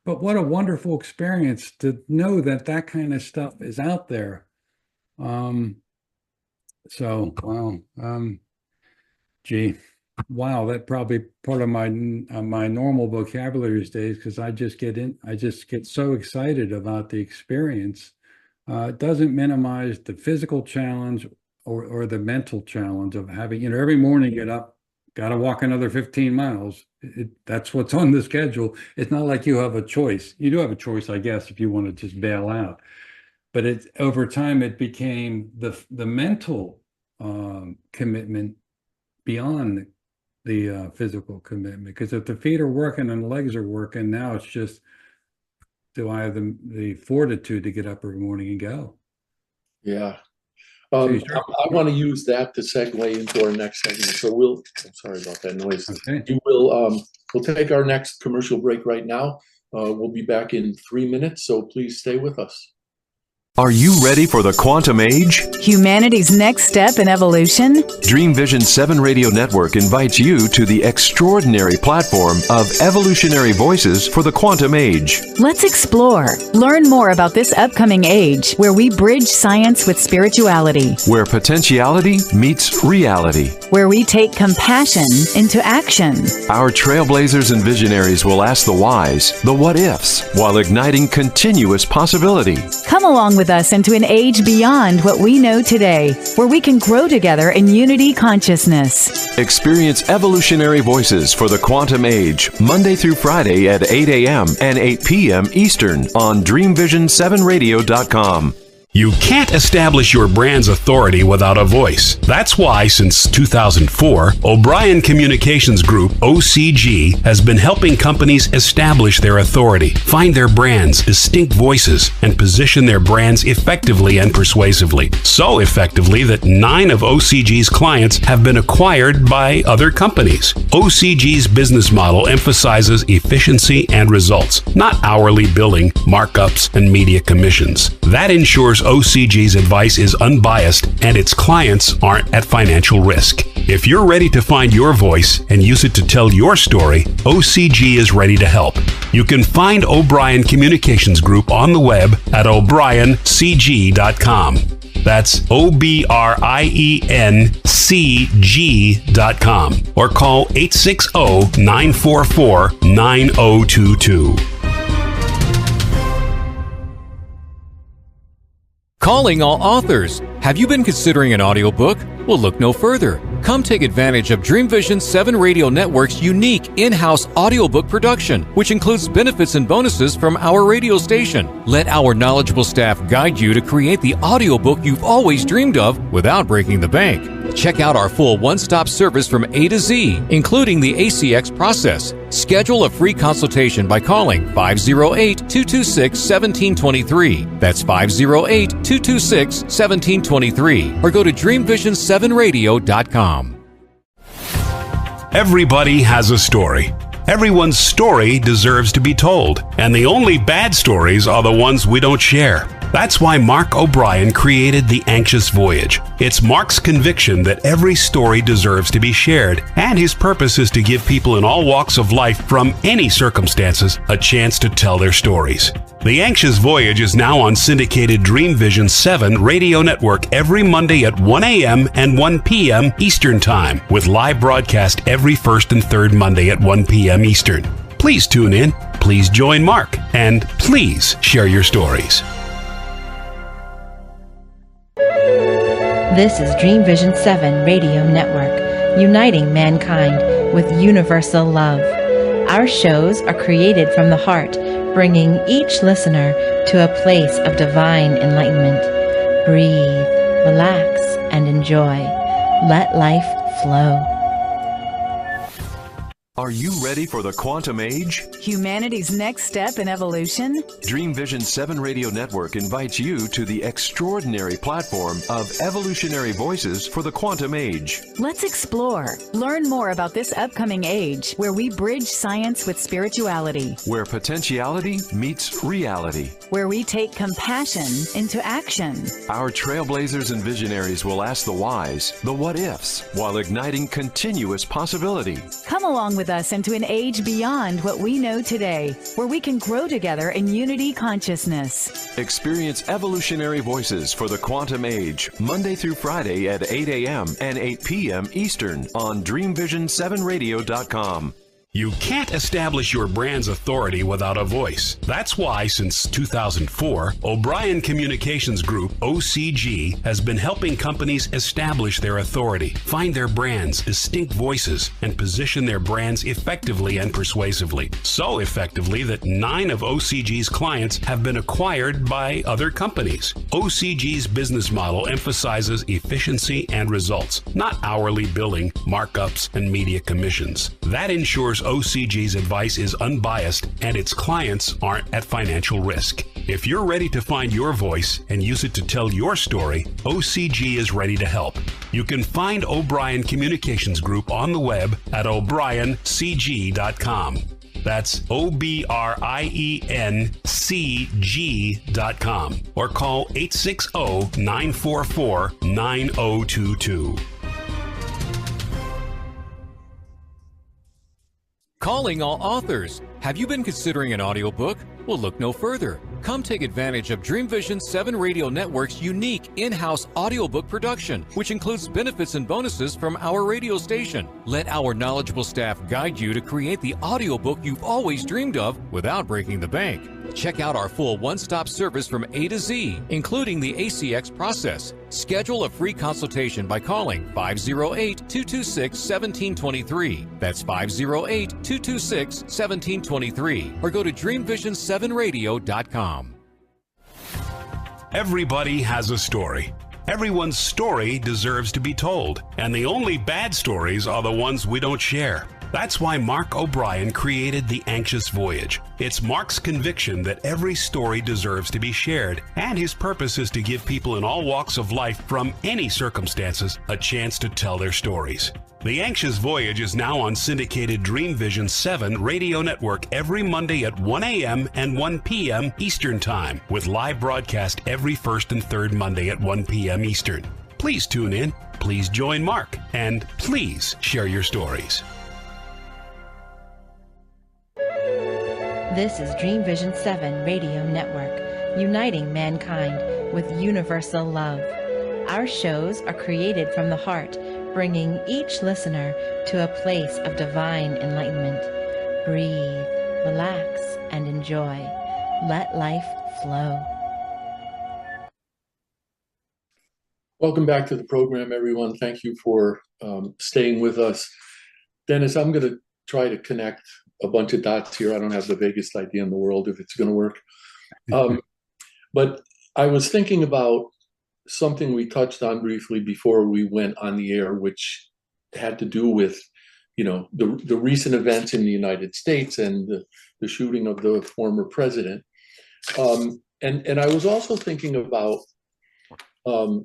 but what a wonderful experience to know that kind of stuff is out there. So wow, wow, that probably part of my normal vocabulary these days, because I just get so excited about the experience. It doesn't minimize the physical challenge or the mental challenge of having, every morning get up, got to walk another 15 miles. That's what's on the schedule. It's not like you have a choice. You do have a choice, I guess, if you want to just bail out. But over time, it became the mental commitment beyond the physical commitment. Because if the feet are working and the legs are working, now it's just, do I have the fortitude to get up every morning and go? Yeah. I want to use that to segue into our next segment. So I'm sorry about that noise. Okay. We'll take our next commercial break right now. We'll be back in 3 minutes, so please stay with us. Are you ready for the quantum age? Humanity's next step in evolution? Dream Vision 7 Radio Network invites you to the extraordinary platform of evolutionary voices for the quantum age. Let's explore. Learn more about this upcoming age, where we bridge science with spirituality. Where potentiality meets reality. Where we take compassion into action. Our trailblazers and visionaries will ask the whys, the what ifs, while igniting continuous possibility. Come along with us into an age beyond what we know today, where we can grow together in unity consciousness. Experience evolutionary voices for the quantum age, Monday through Friday at 8 a.m. and 8 p.m. Eastern on DreamVision7Radio.com. You can't establish your brand's authority without a voice. That's why, since 2004, O'Brien Communications Group, OCG, has been helping companies establish their authority, find their brands, distinct voices, and position their brands effectively and persuasively. So effectively that 9 of OCG's clients have been acquired by other companies. OCG's business model emphasizes efficiency and results, not hourly billing, markups, and media commissions. That ensures OCG's advice is unbiased and its clients aren't at financial risk. If you're ready to find your voice and use it to tell your story, OCG is ready to help. You can find O'Brien Communications Group on the web at o'briencg.com. That's OBRIENCG.com, or call 860-944-9022. Calling all authors. Have you been considering an audiobook? Well, look no further. Come take advantage of Dream Vision 7 Radio Network's unique in-house audiobook production, which includes benefits and bonuses from our radio station. Let our knowledgeable staff guide you to create the audiobook you've always dreamed of without breaking the bank. Check out our full one-stop service from A to Z, including the ACX process. Schedule a free consultation by calling 508-226-1723. That's 508-226-1723. Or go to DreamVision7Radio.com. Everybody has a story. Everyone's story deserves to be told, and the only bad stories are the ones we don't share. That's why Mark O'Brien created The Anxious Voyage. It's Mark's conviction that every story deserves to be shared, and his purpose is to give people in all walks of life from any circumstances a chance to tell their stories. The Anxious Voyage is now on syndicated Dream Vision 7 Radio Network every Monday at 1 a.m. and 1 p.m. Eastern Time, with live broadcast every first and third Monday at 1 p.m. Eastern. Please tune in, please join Mark, and please share your stories. This is Dream Vision 7 Radio Network, uniting mankind with universal love. Our shows are created from the heart, bringing each listener to a place of divine enlightenment. Breathe, relax, and enjoy. Let life flow. Are you ready for the quantum age? Humanity's next step in evolution? Dream Vision 7 Radio Network invites you to the extraordinary platform of evolutionary voices for the quantum age. Let's explore. Learn more about this upcoming age, where we bridge science with spirituality. Where potentiality meets reality. Where we take compassion into action. Our trailblazers and visionaries will ask the whys, the what-ifs, while igniting continuous possibility. Come along with us into an age beyond what we know today, where we can grow together in unity consciousness. Experience evolutionary voices for the quantum age, Monday through Friday at 8 a.m. and 8 p.m. Eastern on DreamVision7Radio.com. You can't establish your brand's authority without a voice. That's why, since 2004, O'Brien Communications Group, OCG, has been helping companies establish their authority, find their brands, distinct voices, and position their brands effectively and persuasively. So effectively that 9 of OCG's clients have been acquired by other companies. OCG's business model emphasizes efficiency and results, not hourly billing, markups, and media commissions. That ensures OCG's advice is unbiased and its clients aren't at financial risk. If you're ready to find your voice and use it to tell your story, OCG is ready to help. You can find O'Brien Communications Group on the web at o'briencg.com. That's OBRIENCG.com, or call 860-944-9022. Calling all authors. Have you been considering an audiobook? Well, look no further. Come take advantage of Dream Vision 7 Radio Network's unique in-house audiobook production, which includes benefits and bonuses from our radio station. Let our knowledgeable staff guide you to create the audiobook you've always dreamed of without breaking the bank. Check out our full one-stop service from A to Z, including the ACX process. Schedule a free consultation by calling 508-226-1723. That's 508-226-1723. Or go to dreamvision7radio.com. Everybody has a story. Everyone's story deserves to be told, and the only bad stories are the ones we don't share. That's why Mark O'Brien created The Anxious Voyage. It's Mark's conviction that every story deserves to be shared, and his purpose is to give people in all walks of life from any circumstances a chance to tell their stories. The Anxious Voyage is now on syndicated Dream Vision 7 radio network every Monday at 1 a.m. and 1 p.m. Eastern Time, with live broadcast every first and third Monday at 1 p.m. Eastern. Please tune in, please join Mark, and please share your stories. This is Dream Vision 7 Radio Network, uniting mankind with universal love. Our shows are created from the heart, bringing each listener to a place of divine enlightenment. Breathe, relax, and enjoy. Let life flow. Welcome back to the program, everyone. Thank you for staying with us. Dennis, I'm going to try to connect a bunch of dots here. I don't have the vaguest idea in the world if it's going to work. But I was thinking about something we touched on briefly before we went on the air, which had to do with, the recent events in the United States and the shooting of the former president. And I was also thinking about a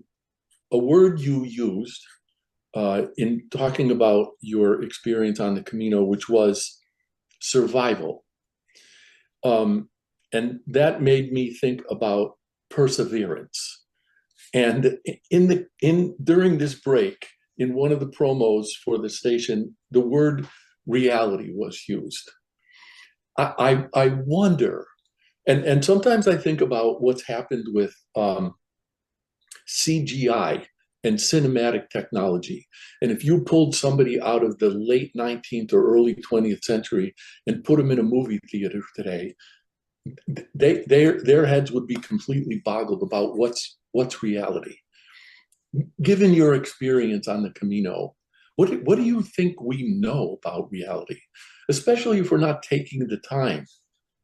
word you used in talking about your experience on the Camino, which was survival. And that made me think about perseverance. And during this break, in one of the promos for the station, the word reality was used. I wonder, and sometimes I think about what's happened with CGI and cinematic technology. And if you pulled somebody out of the late 19th or early 20th century and put them in a movie theater today, their heads would be completely boggled about what's reality. Given your experience on the Camino, what do you think we know about reality, especially if we're not taking the time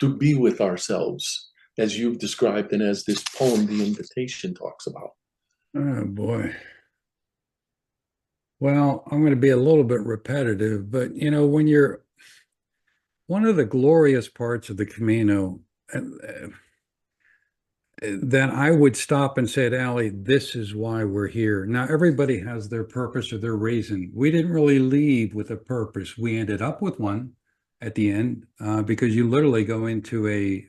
to be with ourselves, as you've described and as this poem, The Invitation, talks about? Oh, boy. Well, I'm going to be a little bit repetitive, but, when you're one of the glorious parts of the Camino that I would stop and say to Allie, this is why we're here. Now, everybody has their purpose or their reason. We didn't really leave with a purpose. We ended up with one at the end because you literally go into a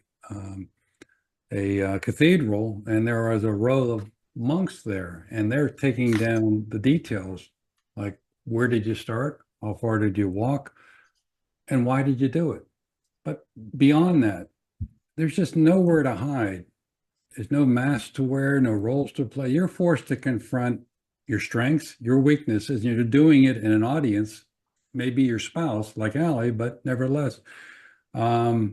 cathedral and there is a row of monks there and they're taking down the details, like where did you start, how far did you walk, and why did you do it? But beyond that, there's just nowhere to hide. There's no mask to wear, no roles to play. You're forced to confront your strengths, your weaknesses. You're doing it in an audience, maybe your spouse like Allie, but nevertheless. But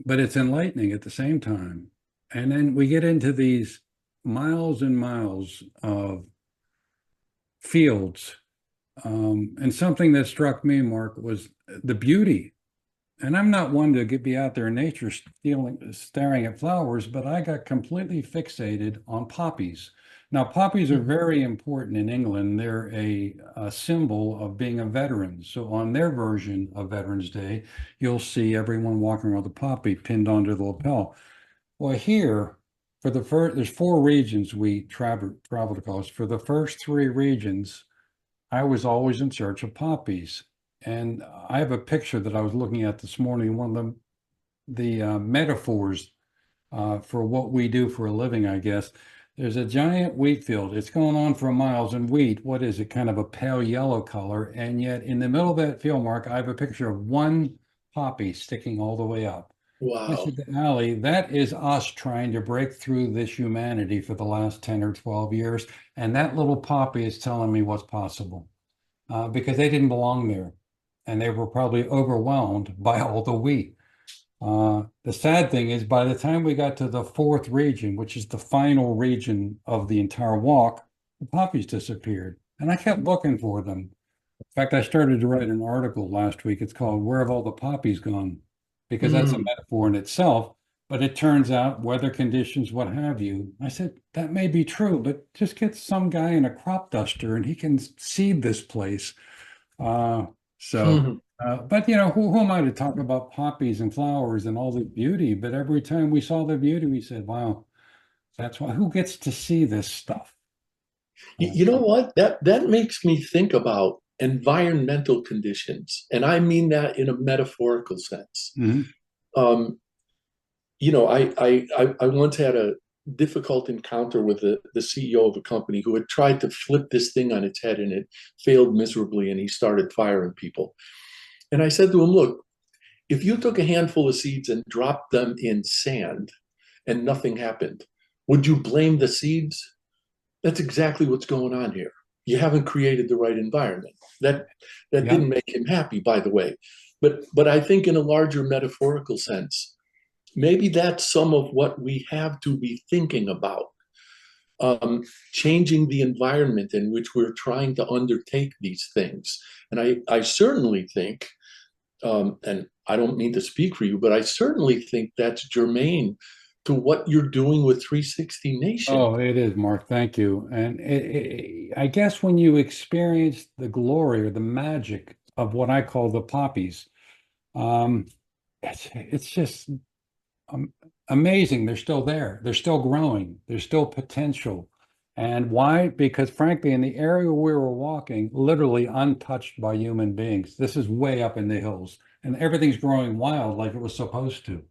it's enlightening at the same time. And then we get into these miles and miles of fields. And something that struck me, Mark, was the beauty. And I'm not one to be out there in nature staring at flowers, but I got completely fixated on poppies. Now, poppies are very important in England. They're a symbol of being a veteran. So on their version of Veterans Day, you'll see everyone walking around with a poppy pinned onto the lapel. Well, here, there's 4 regions we traveled across. For the first 3 regions, I was always in search of poppies. And I have a picture that I was looking at this morning, one of the metaphors for what we do for a living, I guess. There's a giant wheat field. It's going on for miles, and wheat, what is it, kind of a pale yellow color. And yet in the middle of that field, Mark, I have a picture of one poppy sticking all the way up. I Wow. said to Allie, that is us trying to break through this humanity for the last 10 or 12 years. And that little poppy is telling me what's possible because they didn't belong there. And they were probably overwhelmed by all the we. The sad thing is, by the time we got to the fourth region, which is the final region of the entire walk, the poppies disappeared. And I kept looking for them. In fact, I started to write an article last week. It's called Where Have All the Poppies Gone? Because that's a Mm. metaphor in itself. But it turns out weather conditions, what have you. I said, that may be true, but just get some guy in a crop duster and he can seed this place. Uh, so, Mhm. but you know, who am I to talk about poppies and flowers and all the beauty? But every time we saw the beauty, we said, wow, that's why, who gets to see this stuff? You know what? That makes me think about environmental conditions, and I mean that in a metaphorical sense. Mhm. Um, I once had a difficult encounter with the CEO of a company who had tried to flip this thing on its head, and it failed miserably, and he started firing people. And I said to him, look, if you took a handful of seeds and dropped them in sand and nothing happened, would you blame the seeds? That's exactly what's going on here. You haven't created the right environment. That Yeah. didn't make him happy, by the way. But I think in a larger metaphorical sense, maybe that's some of what we have to be thinking about. Changing the environment in which we're trying to undertake these things. And I certainly think, and I don't mean to speak for you, but I certainly think that's germane to what you're doing with 360 Nation. Oh, it is, Mark. Thank you. And I guess when you experience the glory or the magic of what I call the poppies, um, it's just um, amazing. They're still there. They're still growing. There's still potential. And why? Because frankly, in the area we were walking, literally untouched by human beings, this is way up in the hills, and everything's growing wild like it was supposed to.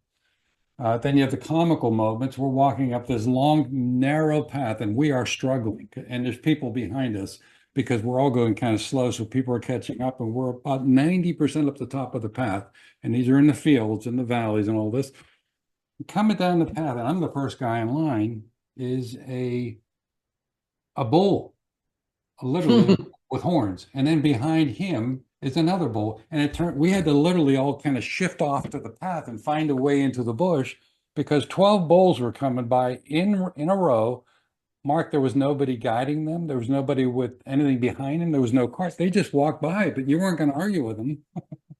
Then you have the comical moments. We're walking up this long, narrow path, and we are struggling. And there's people behind us because we're all going kind of slow. So people are catching up, and we're about 90% up the top of the path. And these are in the fields and the valleys and all this. Coming down the path, and I'm the first guy in line, is a bull, literally with horns. And then behind him is another bull. And it turned, we had to literally all kind of shift off to the path and find a way into the bush because 12 bulls were coming by in a row. Mark, there was nobody guiding them. There was nobody with anything behind them. There was no cars. They just walked by, but you weren't going to argue with them.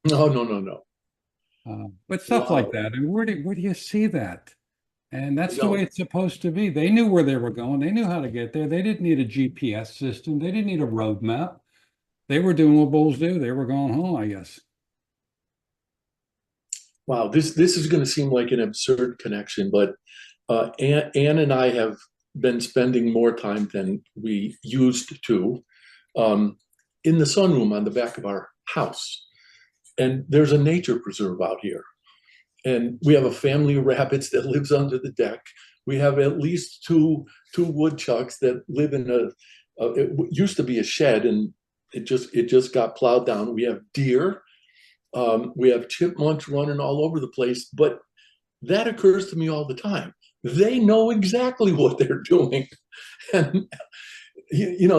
No, no, no, no. But stuff like Wow. that. And where do you see that? And that's the No. way it's supposed to be. They knew where they were going. They knew how to get there. They didn't need a GPS system. They didn't need a road map. They were doing what bulls do. They were going home, I guess. Wow, this is going to seem like an absurd connection, but Ann and I have been spending more time than we used to in the sunroom on the back of our house. And there's a nature preserve out here. And we have a family of rabbits that lives under the deck. We have at least two woodchucks that live in it used to be a shed, and it just got plowed down. We have deer. We have chipmunks running all over the place, but that occurs to me all the time. They know exactly what they're doing. And,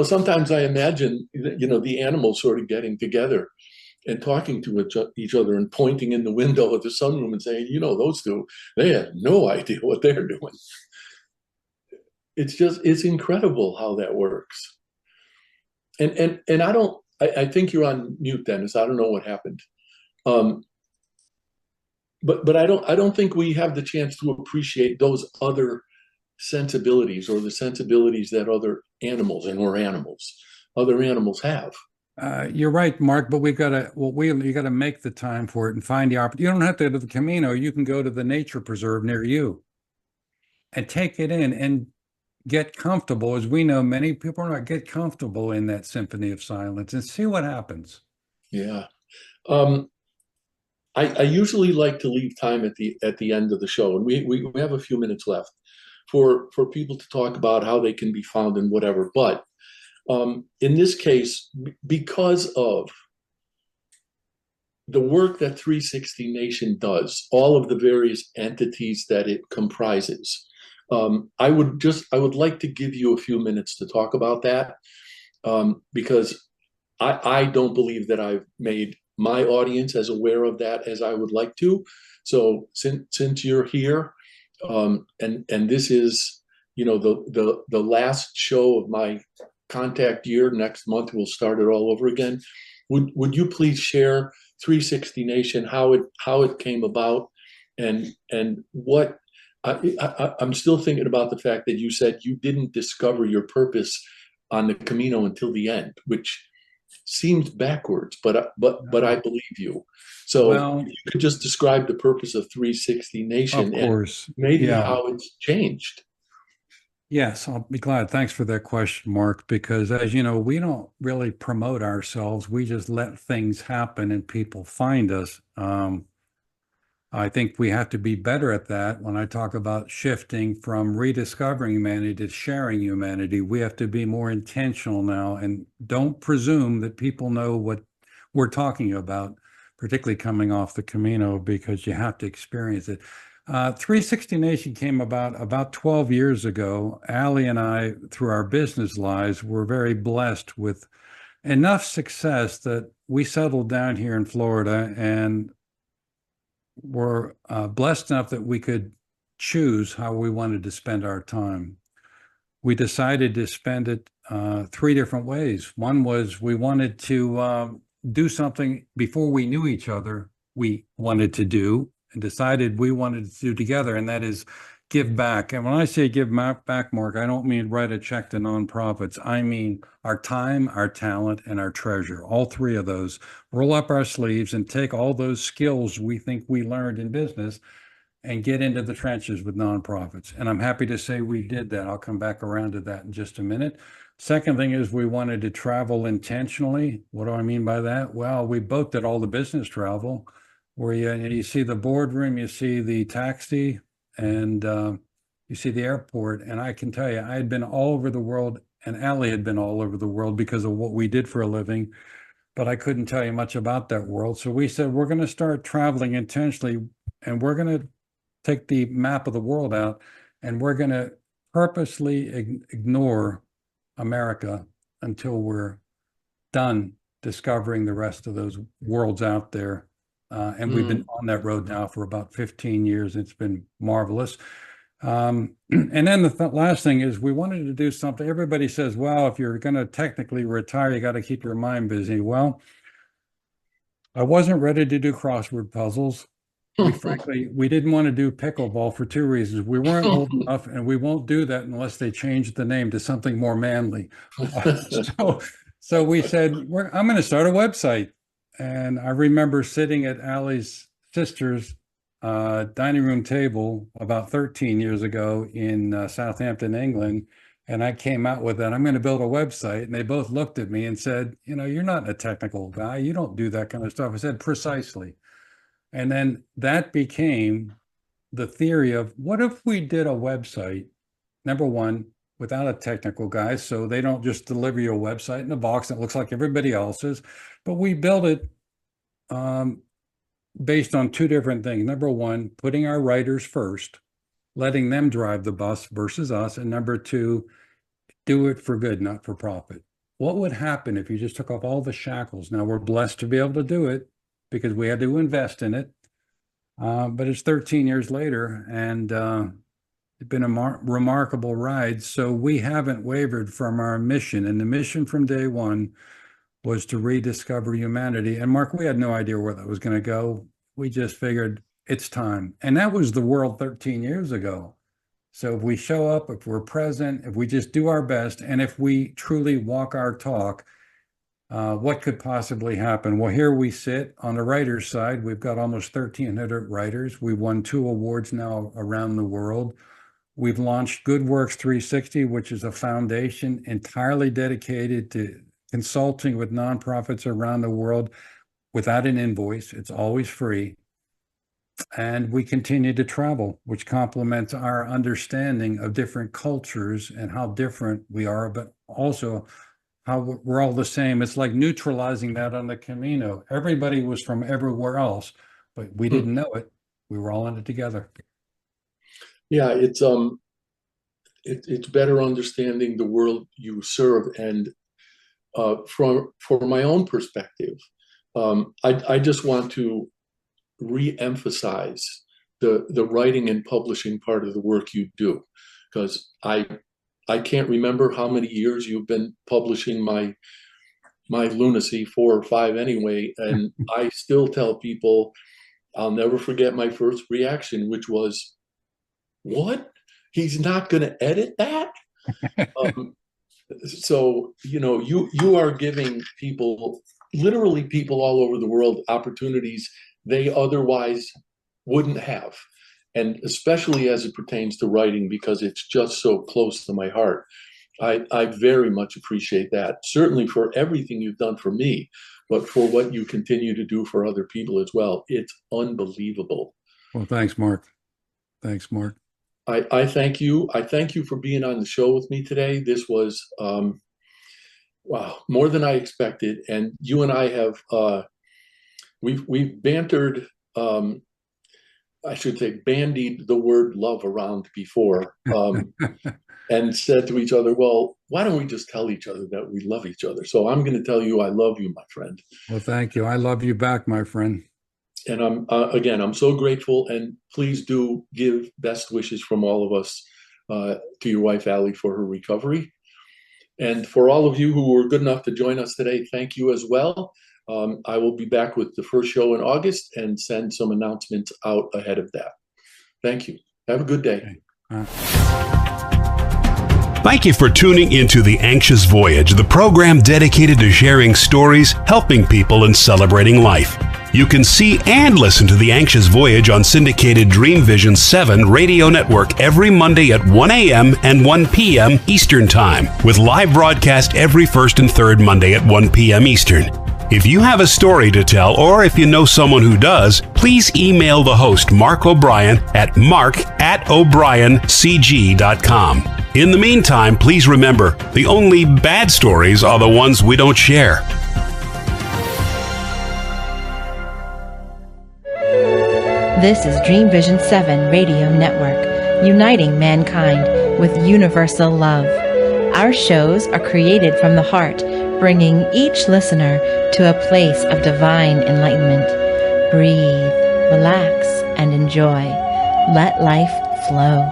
sometimes I imagine, the animals sort of getting together and talking to each other and pointing in the window of the sunroom and saying, those two, they have no idea what they're doing. It's incredible how that works. And I think you're on mute, Dennis. I don't know what happened. But I don't think we have the chance to appreciate those other sensibilities or the sensibilities that other animals have. You're right, Mark, but you got to make the time for it and find the opportunity. You don't have to go to the Camino. You can go to the nature preserve near you and take it in and get comfortable. As we know, many people are not get comfortable in that symphony of silence and see what happens. Yeah. I usually like to leave time at the end of the show, and we have a few minutes left for people to talk about how they can be found and whatever. But in this case, because of the work that 360 Nation does, all of the various entities that it comprises. I would like to give you a few minutes to talk about that, because I don't believe that I've made my audience as aware of that as I would like to. So since you're here, and this is, the last show of my contact year, next month we'll start it all over again. Would you please share 360 Nation, how it came about, and what I'm still thinking about the fact that you said you didn't discover your purpose on the Camino until the end, which seems backwards, but I believe you. So if you could just describe the purpose of 360 Nation, of course, and maybe how it's changed. Yes, I'll be glad. Thanks for that question, Mark, because as you know, we don't really promote ourselves. We just let things happen and people find us. I think we have to be better at that. When I talk about shifting from rediscovering humanity to sharing humanity, we have to be more intentional now and don't presume that people know what we're talking about, particularly coming off the Camino, because you have to experience it. 360 Nation came about 12 years ago. Allie and I, through our business lives, were very blessed with enough success that we settled down here in Florida and were blessed enough that we could choose how we wanted to spend our time. We decided to spend it three different ways. One was we wanted to do something before we knew each other we wanted to do and decided we wanted to do together, and that is give back. And when I say give back, Mark, I don't mean write a check to nonprofits. I mean our time, our talent, and our treasure. All three of those. Roll up our sleeves and take all those skills we think we learned in business and get into the trenches with nonprofits. And I'm happy to say we did that. I'll come back around to that in just a minute. Second thing is we wanted to travel intentionally. What do I mean by that? Well, we both did all the business travel where you see the boardroom, you see the taxi, and you see the airport. And I can tell you, I had been all over the world, and Allie had been all over the world because of what we did for a living, but I couldn't tell you much about that world. So we said, we're going to start traveling intentionally, and we're going to take the map of the world out, and we're going to purposely ignore America until we're done discovering the rest of those worlds out there. And we've been on that road now for about 15 years. It's been marvelous. And then the last thing is we wanted to do something. Everybody says, well, if you're going to technically retire, you got to keep your mind busy. Well, I wasn't ready to do crossword puzzles. Frankly, we didn't want to do pickleball for two reasons. We weren't old enough, and we won't do that unless they change the name to something more manly. So we said, I'm going to start a website. And I remember sitting at Allie's sister's dining room table about 13 years ago in Southampton, England. And I came out with that. I'm going to build a website. And they both looked at me and said, you're not a technical guy. You don't do that kind of stuff. I said, precisely. And then that became the theory of what if we did a website, number one, without a technical guy, so they don't just deliver you a website in a box that looks like everybody else's, but we built it based on two different things. Number one, putting our writers first, letting them drive the bus versus us, and number two, do it for good, not for profit. What would happen if you just took off all the shackles? Now, we're blessed to be able to do it because we had to invest in it, but it's 13 years later, and it's been a remarkable ride. So we haven't wavered from our mission. And the mission from day one was to rediscover humanity. And Mark, we had no idea where that was going to go. We just figured it's time. And that was the world 13 years ago. So if we show up, if we're present, if we just do our best, and if we truly walk our talk, what could possibly happen? Well, here we sit on the writer's side. We've got almost 1,300 writers. We've won 2 awards now around the world. We've launched Good Works 360, which is a foundation entirely dedicated to consulting with nonprofits around the world without an invoice. It's always free. And we continue to travel, which complements our understanding of different cultures and how different we are, but also how we're all the same. It's like neutralizing that on the Camino. Everybody was from everywhere else, but we didn't know it. We were all in it together. Yeah, it's better understanding the world you serve, and for my own perspective, I just want to re-emphasize the writing and publishing part of the work you do, because I can't remember how many years you've been publishing my lunacy, 4 or 5 anyway, and I still tell people I'll never forget my first reaction, which was, "What? He's not going to edit that?" So you are giving people, literally people all over the world, opportunities they otherwise wouldn't have, and especially as it pertains to writing, because it's just so close to my heart. I very much appreciate that, certainly for everything you've done for me, but for what you continue to do for other people as well. It's unbelievable. Well, thanks, Mark. Thanks, Mark. I thank you. I thank you for being on the show with me today. This was wow, more than I expected. And you and I have we've bantered, I should say, bandied the word love around before, and said to each other, well, why don't we just tell each other that we love each other? So I'm going to tell you I love you, my friend. Well, thank you. I love you back, my friend. And I'm so grateful. And please do give best wishes from all of us to your wife, Allie, for her recovery. And for all of you who were good enough to join us today, thank you as well. I will be back with the first show in August and send some announcements out ahead of that. Thank you. Have a good day. Thank you for tuning into The Anxious Voyage, the program dedicated to sharing stories, helping people, and celebrating life. You can see and listen to The Anxious Voyage on syndicated Dream Vision 7 radio network every Monday at 1 a.m. and 1 p.m. Eastern Time, with live broadcast every first and third Monday at 1 p.m. Eastern. If you have a story to tell, or if you know someone who does, please email the host, Mark O'Brien, at mark@o'briencg.com. In the meantime, please remember, the only bad stories are the ones we don't share. This is Dream Vision 7 Radio Network, uniting mankind with universal love. Our shows are created from the heart, bringing each listener to a place of divine enlightenment. Breathe, relax, and enjoy. Let life flow.